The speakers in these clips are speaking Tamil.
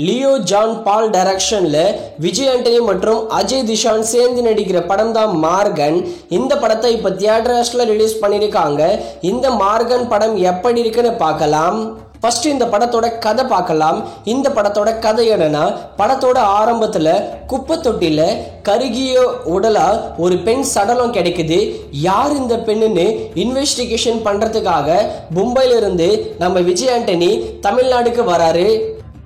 லியோ ஜான் பால் டைரக்ஷன்ல விஜய் ஆண்டனி மற்றும் அஜய் திஷான் சேர்ந்து நடிக்கிற படம் தான் மார்கன். இந்த படத்தை இப்ப தியேட்டர்ஸ்ல ரிலீஸ் பண்ணிருக்காங்க. இந்த மார்கன் படம் எப்படி இருக்குன்னு பார்க்கலாம். ஃபர்ஸ்ட் இந்த படத்தோட கதை பார்க்கலாம். இந்த படத்தோட கதை என்னன்னா, படத்தோட ஆரம்பத்துல குப்பை தொட்டில கருகிய உடலா ஒரு பெண் சடலம் கிடைக்குது. யார் இந்த பெண்ணுன்னு இன்வெஸ்டிகேஷன் பண்றதுக்காக மும்பைல இருந்து நம்ம விஜய் ஆண்டனி தமிழ்நாடுக்கு வராரு.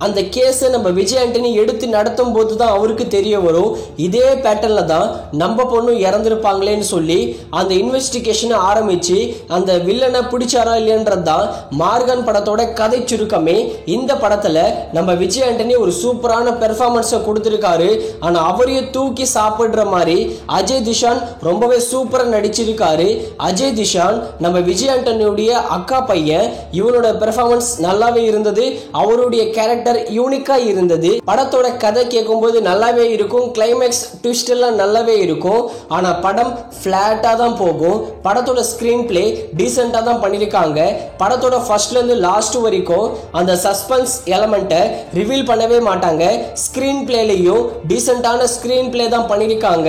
அந்த கேஸை நம்ம விஜய் ஆண்டனி எடுத்து நடத்தும் போது தான் அவருக்கு தெரிய வரும், இதே பேட்டர்ல தான் நம்ம பொண்ணும் இறந்துருப்பாங்களேன்னு சொல்லி அந்த இன்வெஸ்டிகேஷனை ஆரம்பிச்சு அந்த வில்லனை பிடிச்சாரா இல்லையன்றது தான் மார்கன் படத்தோட கதை சுருக்கமே. இந்த படத்துல நம்ம விஜய் ஆண்டனி ஒரு சூப்பரான பெர்ஃபார்மன்ஸை கொடுத்திருக்காரு. ஆனா அவரையும் தூக்கி சாப்பிடுற மாதிரி அஜய் திஷான் ரொம்பவே சூப்பரா நடிச்சிருக்காரு. அஜய் திஷான் நம்ம விஜய் ஆண்டனியுடைய அக்கா பையன். இவனோட பெர்ஃபார்மன்ஸ் நல்லாவே இருந்தது. அவருடைய கேரக்டர் யூனிக்கா இருந்தது. படத்தோட கதை கேட்கும்போது நல்லாவே இருக்கும். கிளைமேக்ஸ் ட்விஸ்ட் எல்லாம் நல்லாவே இருக்கும். ஆனா படம் பிளாட்டா தான் போகும். படத்தோட ஸ்கிரீன் பிளே டீசென்ட்டா தான் பண்ணிருக்காங்க. படத்தோட ஃபர்ஸ்ட்ல இருந்து லாஸ்ட் வரைக்கும் அந்த சஸ்பென்ஸ் எலமெண்ட்டை ரிவீல் பண்ணவே மாட்டாங்க. ஸ்கிரீன் பிளேலையும் டீசென்ட்டான ஸ்கிரீன் பிளே தான் பண்ணிருக்காங்க.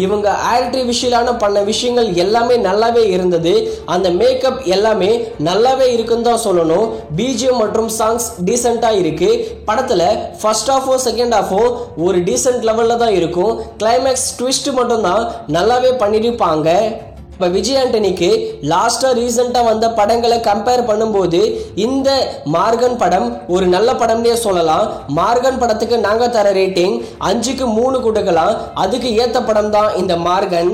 இவங்க ஆர்டிஃபிஷியலான பண்ண விஷயங்கள் எல்லாமே நல்லாவே இருந்தது. அந்த மேக்கப் எல்லாமே நல்லாவே இருக்குன்னு தான் சொல்லணும். பிஜிஎம் மற்றும் சாங்ஸ் டீசென்ட்டா இருக்கு. படத்துல ஃபர்ஸ்ட் ஹாஃபோ செகண்ட் ஹாஃபோ ஒரு டீசென்ட் லெவல்ல தான் இருக்கும். கிளைமேக்ஸ் ட்விஸ்ட் மட்டும் தான் நல்லாவே பண்ணிருப்பாங்க. இப்போ விஜய் ஆண்டனிக்கு லாஸ்டா ரீசெண்டா வந்த படங்களை கம்பேர் பண்ணும்போது இந்த மார்கன் படம் ஒரு நல்ல படம்னே சொல்லலாம். மார்கன் படத்துக்கு நாங்க தர ரேட்டிங் 5க்கு 3 கொடுக்கலாம். அதுக்கு ஏத்த படம் தான் இந்த மார்கன்.